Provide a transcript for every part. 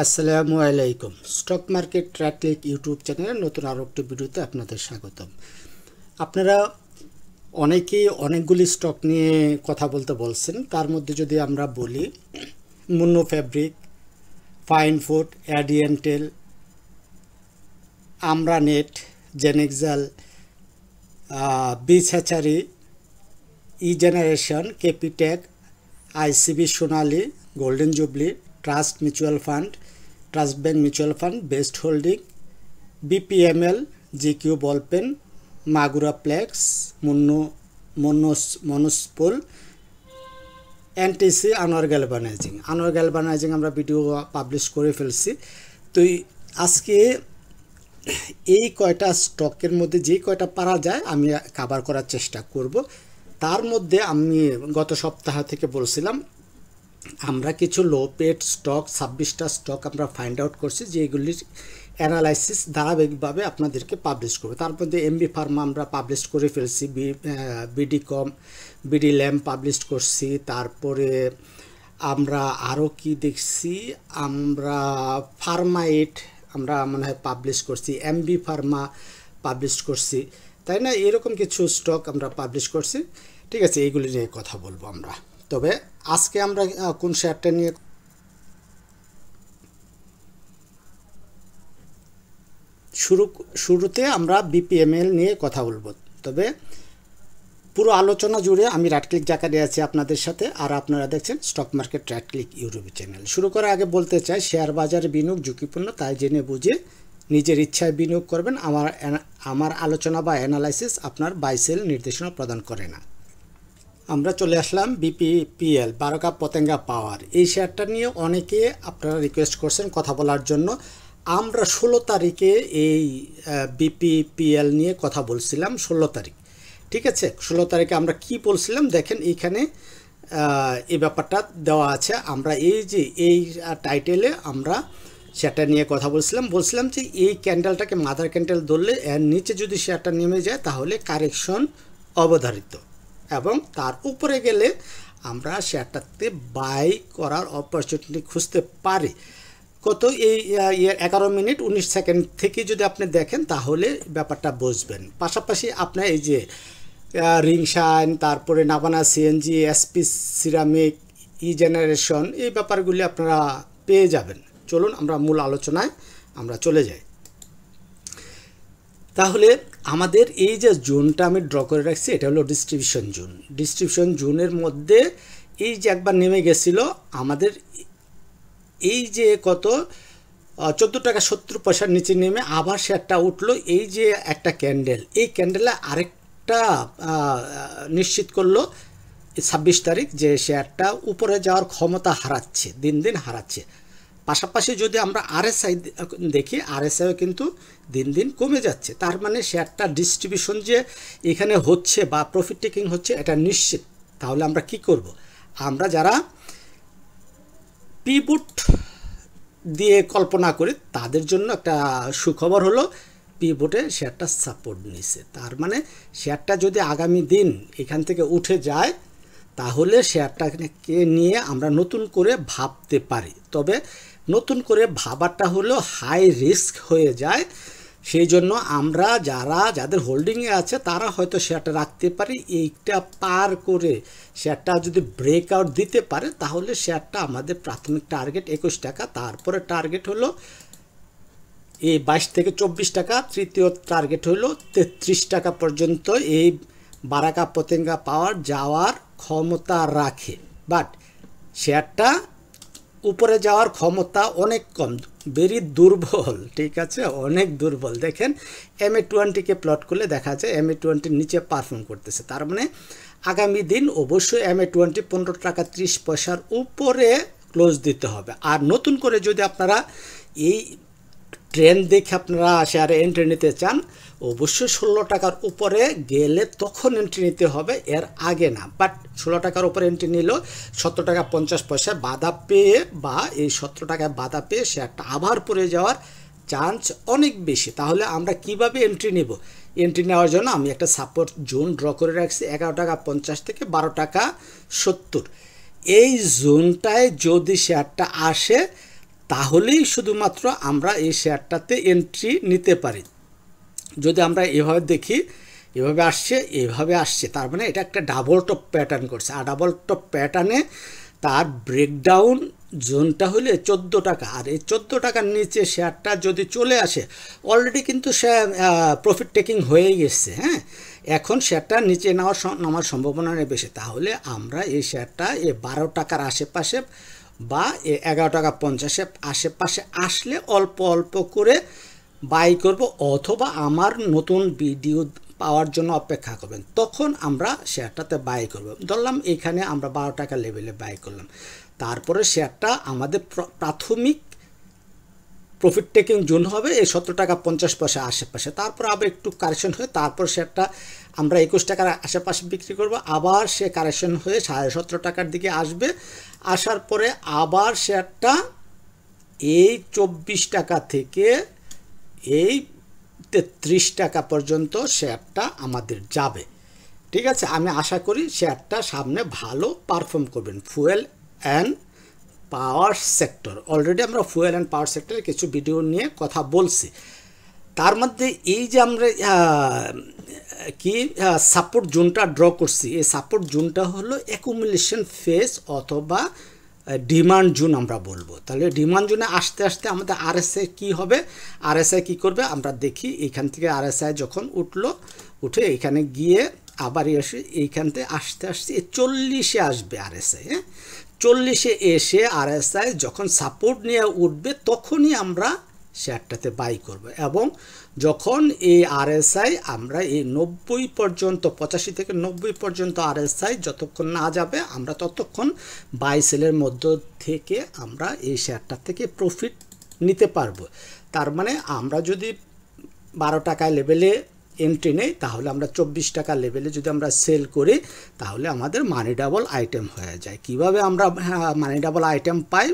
আসসালামু আলাইকুম। Stock market ট্র্যাকলিক YouTube চ্যানেলের নতুন আরও একটি ভিডিওতে আপনাদের স্বাগতম। আপনারা অনেকেই অনেকগুলি স্টক নিয়ে কথা বলতে বলছেন। তার মধ্যে যদি আমরা বলি মুন্নো ফ্যাব্রিক, ফাইন ফুড, অ্যাডিয়েন্টেল, আমরানেট, জেনেক্সাল, beach hatchery, E generation, Capitec, ICB Sonali, golden jubilee, trust mutual fund, trust bank mutual fund, best holding, BPML, GQ ballpen, Magura plex, Monospool, NTC, Anwar galvanizing আমরা ভিডিও পাবলিশ করে ফেলছি। তো আজকে এই কয়টা স্টকের মধ্যে যে কয়টা পারা যায় আমি কভার করার চেষ্টা করব। তার মধ্যে আমি গত সপ্তাহ থেকে বলছিলাম আমরা কিছু লো পেড স্টক 26টা স্টক আমরা ফাইন্ড আউট করছি যেগুলির অ্যানালাইসিস ধারাবাহিকভাবে আপনাদেরকে পাবলিশ করবে। তার মধ্যে এমবি ফার্মা আমরা পাবলিশ করে ফেলছি, বিডি ল্যাম্প পাবলিশ করছি, তারপরে আমরা আরও কি দেখছি, আমরা ফার্মাইট আমরা মনে হয় পাবলিশ করছি, এমবি ফার্মা পাবলিশ করছি, তাই না? এরকম কিছু স্টক আমরা পাবলিশ করছি। ঠিক আছে, এইগুলি নিয়ে কথা বলবো আমরা। তবে আজকে আমরা কোন শেয়ারটা নিয়ে শুরুতে আমরা বিপিএমএল নিয়ে কথা বলবো। তবে পুরো আলোচনা জুড়ে আমি রাইটক্লিক জাকারে আছি আপনাদের সাথে, আর আপনারা দেখছেন স্টক মার্কেট রাইটক্লিক ইউটিউব চ্যানেল। শুরু করার আগে বলতে চাই, শেয়ার বাজারে বিনিয়োগ ঝুঁকিপূর্ণ, তাই জেনে বুঝে নিজের ইচ্ছায় বিনিয়োগ করবেন। আমার আলোচনা বা অ্যানালাইসিস আপনার বাই সেল নির্দেশনা প্রদান করে না। আমরা চলে আসলাম বিপিপিএল, বারকা পতেঙ্গা পাওয়ার। এই শেয়ারটা নিয়ে অনেকে আপনারা রিকোয়েস্ট করছেন কথা বলার জন্য। আমরা 16 তারিখে এই বিপিপিএল নিয়ে কথা বলছিলাম, 16 তারিখ। ঠিক আছে, 16 তারিখে আমরা কি বলছিলাম দেখেন, এইখানে এই ব্যাপারটা দেওয়া আছে। আমরা এই যে এই টাইটেলে আমরা সেটা নিয়ে কথা বলছিলাম যে এই ক্যান্ডেলটাকে মাদার ক্যান্ডেল ধরলে এর নিচে যদি শেয়ারটা নেমে যায় তাহলে কারেকশন অবধারিত, এবং তার উপরে গেলে আমরা শেয়ারটাতে বাই করার অপরচুনিটি খুঁজতে পারি। কত এই 11 মিনিট 19 সেকেন্ড থেকে যদি আপনি দেখেন তাহলে ব্যাপারটা বুঝবেন। পাশাপাশি আপনার এই যে রিংশাইন, তারপরে নাভানা সিএনজি, এসপি সিরামিক, ই জেনারেশন, এই ব্যাপারগুলি আপনারা পেয়ে যাবেন। চলুন আমরা মূল আলোচনায় আমরা চলে যাই। তাহলে আমাদের এই যে জোনটা আমি ড্র করে রাখছি এটা হলো ডিস্ট্রিবিউশন জোনের মধ্যে এই যে একবার নেমে গেছিল আমাদের এই যে কত 14 টাকা 70 পয়সার নিচে নেমে আবার শেয়ারটা উঠলো। এই যে একটা ক্যান্ডেল, এই ক্যান্ডেলে আরেকটা নিশ্চিত করলো 26 তারিখ যে শেয়ারটা উপরে যাওয়ার ক্ষমতা হারাচ্ছে, দিন দিন হারাচ্ছে। পাশাপাশি যদি আমরা আরএসআই দেখি, আরএসআইও কিন্তু দিন দিন কমে যাচ্ছে। তার মানে শেয়ারটা ডিস্ট্রিবিউশন যে এখানে হচ্ছে বা প্রফিট টেকিং হচ্ছে এটা নিশ্চিত। তাহলে আমরা কি করব? আমরা যারা পিভট দিয়ে কল্পনা করি তাদের জন্য একটা সুখবর হলো পিভটে শেয়ারটা সাপোর্ট নিছে। তার মানে শেয়ারটা যদি আগামী দিন এখান থেকে উঠে যায় তাহলে শেয়ারটাকে নিয়ে আমরা নতুন করে ভাবতে পারি। তবে নতুন করে ভাবাটা হলো হাই রিস্ক হয়ে যায়। সেই জন্য আমরা যাদের হোল্ডিংয়ে আছে তারা হয়তো শেয়ারটা রাখতে পারি। এইটা পার করে শেয়ারটা যদি ব্রেকআউট দিতে পারে তাহলে শেয়ারটা আমাদের প্রাথমিক টার্গেট 21 টাকা, তারপরে টার্গেট হলো এই 22 থেকে 24 টাকা, তৃতীয় টার্গেট হলো 33 টাকা পর্যন্ত এই বারাকা পতেঙ্গা পাওয়ার যাওয়ার ক্ষমতা রাখে। বাট শেয়ারটা উপরে যাওয়ার ক্ষমতা অনেক কম, ভেরি দুর্বল। ঠিক আছে, অনেক দুর্বল। দেখেন MA20কে প্লট করলে দেখা যায় MA20 নিচে পারফর্ম করতেছে। তার মানে আগামী দিন অবশ্যই MA20 15 টাকা 30 পয়সার উপরে ক্লোজ দিতে হবে। আর নতুন করে যদি আপনারা এই ট্রেন্ড দেখে আপনারা শেয়ারে এন্ট্রি নিতে চান অবশ্যই 16 টাকার উপরে গেলে তখন এন্ট্রি নিতে হবে, এর আগে না। বাট 16 টাকার উপরে এন্ট্রি নিলেও 17 টাকা 50 পয়সায় বাধা পেয়ে বা এই 17 টাকায় বাধা পেয়ে শেয়ারটা আবার পড়ে যাওয়ার চান্স অনেক বেশি। তাহলে আমরা কিভাবে এন্ট্রি নেব? এন্ট্রি নেওয়ার জন্য আমি একটা সাপোর্ট জোন ড্র করে রাখছি 11 টাকা 50 থেকে 12 টাকা 70। এই জোনটায় যদি শেয়ারটা আসে তাহলেই শুধুমাত্র আমরা এই শেয়ারটাতে এন্ট্রি নিতে পারি। যদি আমরা এভাবে দেখি, এভাবে আসছে, তার মানে এটা একটা ডাবল টপ প্যাটার্ন করছে। আর ডাবল টপ প্যাটার্নে তার ব্রেকডাউন জোনটা হলে 14 টাকা, আর এই 14 টাকার নিচে শেয়ারটা যদি চলে আসে, অলরেডি কিন্তু সে প্রফিট টেকিং হয়ে গেছে। হ্যাঁ, এখন শেয়ারটা নিচে নামার সম্ভাবনা বেশি। তাহলে আমরা এই শেয়ারটা এই 12 টাকার আশেপাশে বা 11 টাকা 50 আশেপাশে আসলে অল্প অল্প করে বাই করব, অথবা আমার নতুন ভিডিও পাওয়ার জন্য অপেক্ষা করবেন, তখন আমরা শেয়ারটাতে বাই করব। ধরলাম এখানে আমরা 12 টাকা লেভেলে বাই করলাম, তারপরে শেয়ারটা আমাদের প্রাথমিক প্রফিট টেকিং জোন হবে এই 17 টাকা 50 পয়সা আশেপাশে। তারপর আবার একটু কারেকশন হয়ে তারপর শেয়ারটা আমরা 21 টাকার আশেপাশে বিক্রি করব, আবার সে কারেকশন হয়ে 17.5 টাকার দিকে আসবে। আসার পরে আবার শেয়ারটা এই 24 টাকা থেকে এই 33 টাকা পর্যন্ত শেয়ারটা আমাদের যাবে। ঠিক আছে, আমি আশা করি শেয়ারটা সামনে ভালো পারফর্ম করবেন। Fuel and power sector, already আমরা ফুয়েল অ্যান্ড পাওয়ার সেক্টরে কিছু ভিডিও নিয়ে কথা বলছি। তার মধ্যে এই যে আমরা সাপোর্ট জোনটা ড্র করছি, এই সাপোর্ট জোনটা হলো অ্যাকুমুলেশন ফেজ অথবা ডিমান্ড জোন আমরা বলবো। তাহলে ডিমান্ড জোনে আসতে আসতে আমাদের আরএসআই কি হবে, আরএসআই কি করবে আমরা দেখি। এইখান থেকে আরএসআই যখন উঠে এখানে গিয়ে আবার এসে এইখান থেকে আস্তে আস্তে 40-এ আসবে আরএসআই। হ্যাঁ, 40-এ এসে আরএসআই যখন সাপোর্ট নিয়ে উঠবে তখনই আমরা শেয়ারটাতে বাই করব, এবং যখন এই আরএসআই আমরা এই 90 পর্যন্ত 85 থেকে 90 পর্যন্ত আরএসআই যতক্ষণ না যাবে আমরা ততক্ষণ বাই সেলের মধ্য থেকে আমরা এই শেয়ারটা থেকে প্রফিট নিতে পারবো। তার মানে আমরা যদি 12 টাকা লেভেলে এন্ট্রি নেই, তাহলে আমরা 24 টাকা লেভেলে যদি আমরা সেল করি, তাহলে আমাদের মানি ডাবল আইটেম হয়ে যায়। কিভাবে আমরা মানি ডাবল আইটেম পাই,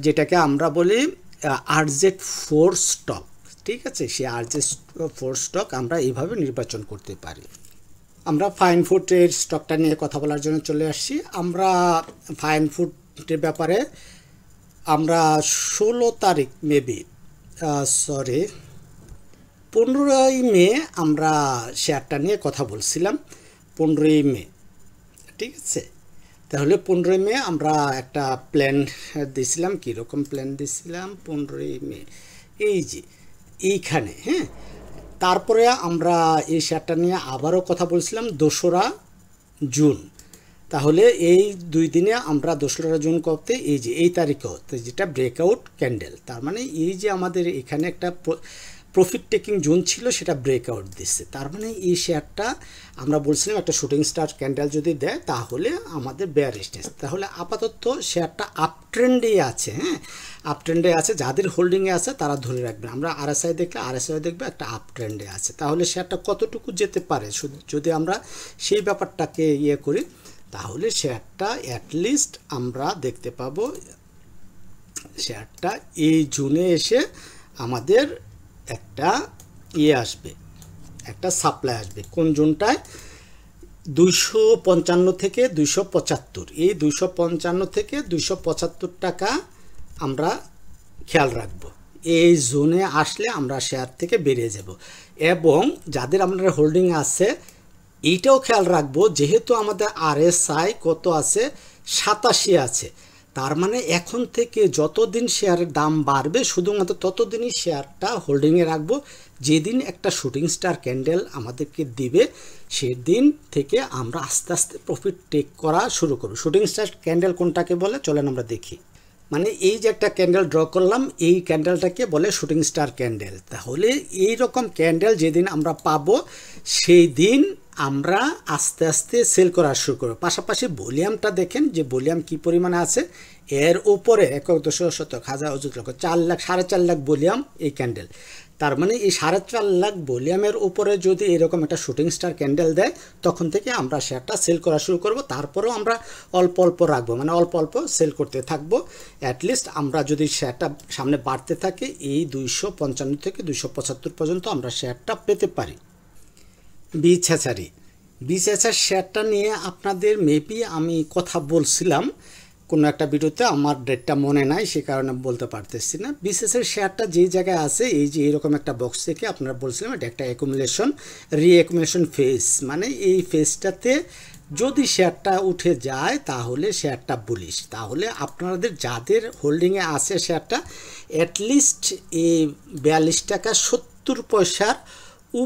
যেটাকে আমরা বলি RZ4 স্টক। ঠিক আছে, সেই RZ4 স্টক আমরা এইভাবে নির্বাচন করতে পারি। আমরা ফাইন ফুডের স্টকটা নিয়ে কথা বলার জন্য চলে আসছি। আমরা ফাইন ফুডের ব্যাপারে আমরা 16 তারিখ 15ই মে আমরা শেয়ারটা নিয়ে কথা বলছিলাম। 15ই মে, ঠিক আছে। তাহলে 15ই মে আমরা একটা প্ল্যান দিয়েছিলাম। কীরকম প্ল্যান দিয়েছিলাম? 15ই মে এই যে এইখানে, হ্যাঁ। তারপরে আমরা এই শেয়ারটা নিয়ে আবারও কথা বলছিলাম 2রা জুন। তাহলে এই 2 দিনে আমরা 2রা জুন করতে এই যে এই তারিখে হতে যেটা ব্রেকআউট ক্যান্ডেল, তার মানে এই যে আমাদের এখানে একটা প্রফিট টেকিং জোন ছিল সেটা ব্রেকআউট দিচ্ছে। তার মানে এই শেয়ারটা আমরা বলছিলাম একটা শুটিং স্টার ক্যান্ডেল যদি দেয় তাহলে আমাদের বেয়ারিশনেস। তাহলে আপাতত শেয়ারটা আপ ট্রেন্ডে আছে। হ্যাঁ, আপ ট্রেন্ডে আছে, যাদের হোল্ডিংয়ে আছে তারা ধরে রাখবেন। আমরা আরএসআই দেখলে আরএসআই দেখবে একটা আপ ট্রেন্ডে আছে। তাহলে শেয়ারটা কতটুকু যেতে পারে যদি আমরা সেই ব্যাপারটাকে করি, তাহলে শেয়ারটা অ্যাটলিস্ট আমরা দেখতে পাবো শেয়ারটা এই জুনে এসে আমাদের একটা আসবে, একটা সাপ্লাই আসবে। কোন জোনটায়? 255 থেকে 275। এই 255 থেকে 275 টাকা আমরা খেয়াল রাখবো। এই জোনে আসলে আমরা শেয়ার থেকে বেরিয়ে যাব। এবং যাদের আমাদের হোল্ডিং আছে এইটাও খেয়াল রাখবো, যেহেতু আমাদের আরএসআই কত আছে? 87 আছে। তার মানে এখন থেকে যতদিন শেয়ারের দাম বাড়বে শুধুমাত্র ততদিনই শেয়ারটা হোল্ডিংয়ে রাখবো। যেদিন একটা শুটিং স্টার ক্যান্ডেল আমাদেরকে দিবে সেদিন থেকে আমরা আস্তে আস্তে প্রফিট টেক করা শুরু করব। শুটিং স্টার ক্যান্ডেল কোনটাকে বলে চলেন আমরা দেখি। মানে এই যে একটা ক্যান্ডেল ড্র করলাম, এই ক্যান্ডেলটাকে বলে শুটিং স্টার ক্যান্ডেল। তাহলে এই রকম ক্যান্ডেল যেদিন আমরা পাবো সেই দিন আমরা আস্তে আস্তে সেল করা শুরু করব। পাশাপাশি ভলিউমটা দেখেন যে ভলিউম কি পরিমাণে আছে। এর উপরে 1,000,000 লাখ 4.5 লাখ ভলিউম এই ক্যান্ডেল। তার মানে এই 4.5 লাখ ভলিউমের উপরে যদি এরকম একটা শুটিং স্টার ক্যান্ডেল দেয় তখন থেকে আমরা শেয়ারটা সেল করা শুরু করব। তারপরেও আমরা অল্প অল্প রাখবো, মানে অল্প অল্প সেল করতে থাকবো। অ্যাটলিস্ট আমরা যদি শেয়ারটা সামনে বাড়তে থাকে এই 255 থেকে 275 পর্যন্ত আমরা শেয়ারটা পেতে পারি। বিছাছার শেয়ারটা নিয়ে আপনাদের মেবি আমি কথা বলছিলাম কোনো একটা ভিডিওতে, আমার ডেটটা মনে নাই সে কারণে বলতে পারতেছি না। বিসিএসের শেয়ারটা যেই জায়গায় আছে, এই যে এরকম একটা বক্স থেকে আপনারা বলছিলাম এটা একটা অ্যাকুমুলেশন রিঅ্যাকুমুলেশন ফেজ, মানে এই ফেজটাতে যদি শেয়ারটা উঠে যায় তাহলে শেয়ারটা বুলিশ। তাহলে আপনাদের যাদের হোল্ডিংয়ে আছে শেয়ারটা অ্যাটলিস্ট এই 42 টাকা 70 পয়সার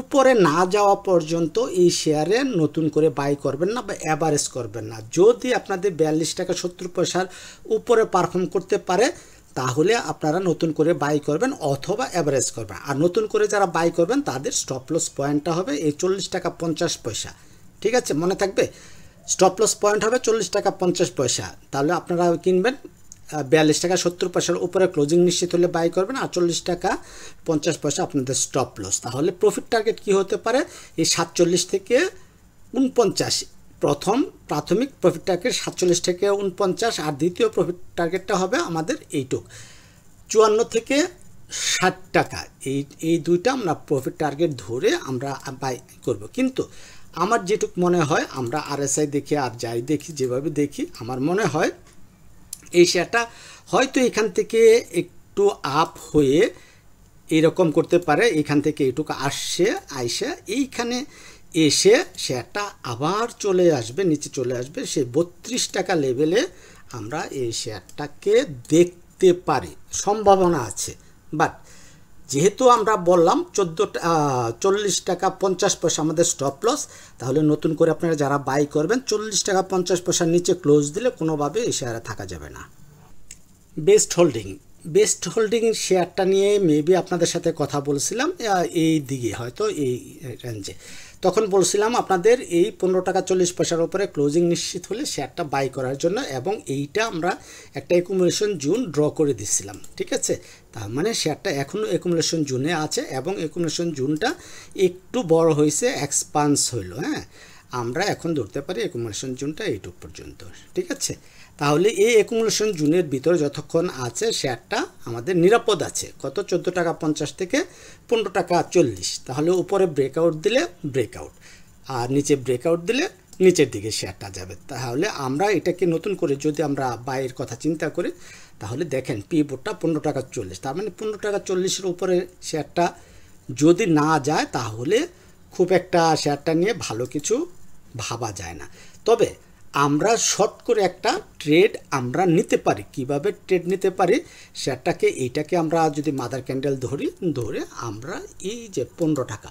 উপরে না যাওয়া পর্যন্ত এই শেয়ারে নতুন করে বাই করবেন না বা অ্যাভারেজ করবেন না। যদি আপনাদের 42 টাকা 70 পয়সার উপরে পারফর্ম করতে পারে তাহলে আপনারা নতুন করে বাই করবেন অথবা অ্যাভারেজ করবেন। আর নতুন করে যারা বাই করবেন তাদের স্টপ লস পয়েন্টটা হবে এই 40 টাকা 50 পয়সা। ঠিক আছে, মনে থাকবে স্টপ লস পয়েন্ট হবে 40 টাকা 50 পয়সা। তাহলে আপনারা কিনবেন 42 টাকা 70 পয়সার উপরে ক্লোজিং নিশ্চিত হলে বাই করবেন, আর 40 টাকা 50 পয়সা আপনাদের স্টপ লস। তাহলে প্রফিট টার্গেট কি হতে পারে? এই 47 থেকে 49 প্রাথমিক প্রফিট টার্গেট 47 থেকে 49, আর দ্বিতীয় প্রফিট টার্গেটটা হবে আমাদের এইটুক 54 থেকে 60 টাকা। এই দুইটা আমরা প্রফিট টার্গেট ধরে আমরা বাই করব। কিন্তু আমার যেটুক মনে হয়, আমরা আরএসআই দেখি আর যাই দেখি, যেভাবে দেখি আমার মনে হয় এই শেয়ারটা হয়তো এখান থেকে একটু আপ হয়ে এরকম করতে পারে, এখান থেকে এইটুকু আইসা এইখানে এসে শেয়ারটা আবার চলে আসবে, নিচে চলে আসবে সেই 32 টাকা লেভেলে আমরা এই শেয়ারটাকে দেখতে পারি, সম্ভাবনা আছে। বাট যেহেতু আমরা বললাম 40 টাকা 50 পয়সা আমাদের স্টপ লস, তাহলে নতুন করে আপনারা যারা বাই করবেন 40 টাকা 50 পয়সার নিচে ক্লোজ দিলে কোনোভাবে এই শেয়ারে থাকা যাবে না। বেস্ট হোল্ডিং শেয়ারটা নিয়ে মেবি আপনাদের সাথে কথা বলছিলাম এই দিকে, হয়তো এই রেঞ্জে। তখন বলছিলাম আপনাদের এই 15 টাকা 40 পয়সার উপরে ক্লোজিং নিশ্চিত হলে শেয়ারটা বাই করার জন্য, এবং এইটা আমরা একটা অ্যাকুমুলেশন জোন ড্র করে দিচ্ছিলাম। ঠিক আছে, তার মানে শেয়ারটা এখনও অ্যাকুমুলেশন জোনে আছে এবং অ্যাকুমুলেশন জোনটা একটু বড় হয়েছে, এক্সপান্স হইল। হ্যাঁ, আমরা এখন ধরতে পারি অ্যাকুমুলেশন জোনটা এইটুক পর্যন্ত। ঠিক আছে, তাহলে এই অ্যাকুমুলেশন জোনের ভিতরে যতক্ষণ আছে শেয়ারটা আমাদের নিরাপদ আছে। কত? 14 টাকা 50 থেকে 15 টাকা 40। তাহলে উপরে ব্রেকআউট দিলে ব্রেকআউট, আর নিচে ব্রেকআউট দিলে নিচের দিকে শেয়ারটা যাবে। তাহলে আমরা এটাকে নতুন করে যদি আমরা বাইয়ের কথা চিন্তা করি, তাহলে দেখেন পিভটটা 15 টাকা 40, তার মানে 15 টাকা 40-এর উপরে শেয়ারটা যদি না যায় তাহলে খুব একটা শেয়ারটা নিয়ে ভালো কিছু ভাবা যায় না। তবে আমরা শর্ট করে একটা ট্রেড আমরা নিতে পারি। কিভাবে ট্রেড নিতে পারি? এইটাকে আমরা যদি মাদার ক্যান্ডেল ধরে আমরা এই যে 15 টাকা,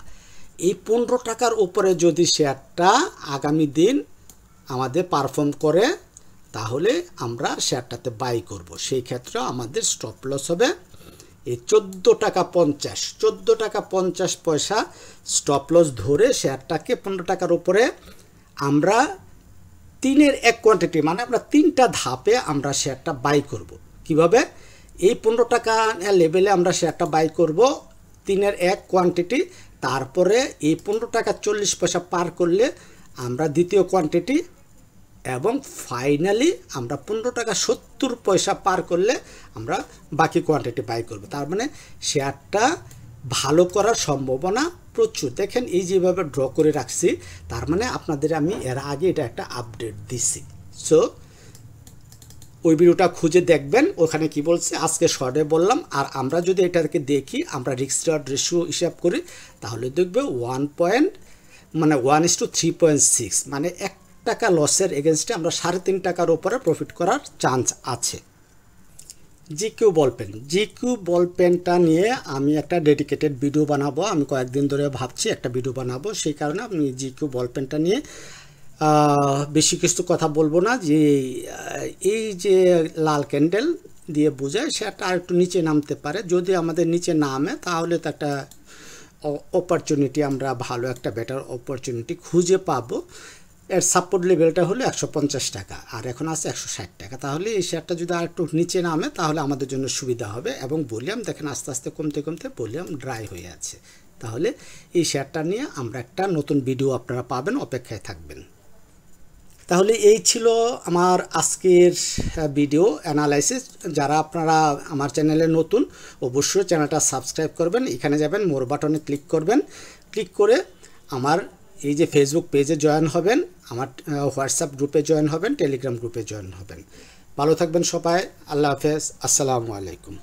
এই 15 টাকার উপরে যদি শেয়ারটা আগামী দিন আমাদের পারফর্ম করে তাহলে আমরা শেয়ারটাতে বাই করব। সেই ক্ষেত্রে আমাদের স্টপ লস হবে এই 14 টাকা 50 পয়সা স্টপ লস ধরে শেয়ারটাকে 15 টাকার উপরে আমরা 3-এর 1 কোয়ান্টিটি, মানে আমরা 3টা ধাপে আমরা শেয়ারটা বাই করব। কিভাবে? এই 15 টাকা লেভেলে আমরা শেয়ারটা বাই করব 3-এর 1 কোয়ান্টিটি, তারপরে এই 15 টাকা 40 পয়সা পার করলে আমরা দ্বিতীয় কোয়ান্টিটি, এবং ফাইনালি আমরা 15 টাকা 70 পয়সা পার করলে আমরা বাকি কোয়ান্টিটি বাই করব। তার মানে শেয়ারটা ভালো করার সম্ভাবনা প্রচুর। দেখেন এই যেভাবে ড্র করে রাখছি, তার মানে আপনাদের আমি এর আগে এটা একটা আপডেট দিছি। সো ওই ভিডিওটা খুঁজে দেখবেন, ওখানে কি বলছে আজকে শর্টে বললাম। আর আমরা যদি এটাকে দেখি, আমরা রিস্ক রিওয়ার্ড রেশিও হিসাব করি, তাহলে দেখবে 1:3.6, মানে 1 টাকা লসের এগেনস্টে আমরা 3.5 টাকার উপরে প্রফিট করার চান্স আছে। জিকিউ বল পেনটা নিয়ে আমি একটা ডেডিকেটেড ভিডিও বানাবো। আমি কয়েকদিন ধরে ভাবছি একটা ভিডিও বানাবো, সেই কারণে আমি জিকিউ বল পেনটা নিয়ে বেশি কিছু কথা বলবো না। যে এই যে লাল ক্যান্ডেল দিয়ে বোঝায় সেটা আর একটু নিচে নামতে পারে। যদি আমাদের নিচে নামে তাহলে তো একটা অপরচুনিটি, আমরা ভালো একটা বেটার অপরচুনিটি খুঁজে পাবো। এর সাপোর্ট লেভেলটা হলো 150 টাকা, আর এখন আছে 160 টাকা। তাহলে এই শেয়ারটা যদি আর একটু নিচে নামে তাহলে আমাদের জন্য সুবিধা হবে। এবং ভলিউম দেখেন আস্তে আস্তে কমতে ভলিউম ড্রাই হয়ে আছে। তাহলে এই শেয়ারটা নিয়ে আমরা একটা নতুন ভিডিও আপনারা পাবেন, অপেক্ষায় থাকবেন। তাহলে এই ছিল আমার আজকের ভিডিও অ্যানালাইসিস। যারা আপনারা আমার চ্যানেলে নতুন, অবশ্যই চ্যানেলটা সাবস্ক্রাইব করবেন। এখানে যাবেন, মোর বাটনে ক্লিক করবেন, ক্লিক করে আমার এই যে ফেসবুক পেজে জয়েন হবেন, আমার হোয়াটসঅ্যাপ গ্রুপে জয়েন হবেন, টেলিগ্রাম গ্রুপে জয়েন হবেন। ভালো থাকবেন সবাই। আল্লাহ হাফেজ। আসসালামু আলাইকুম।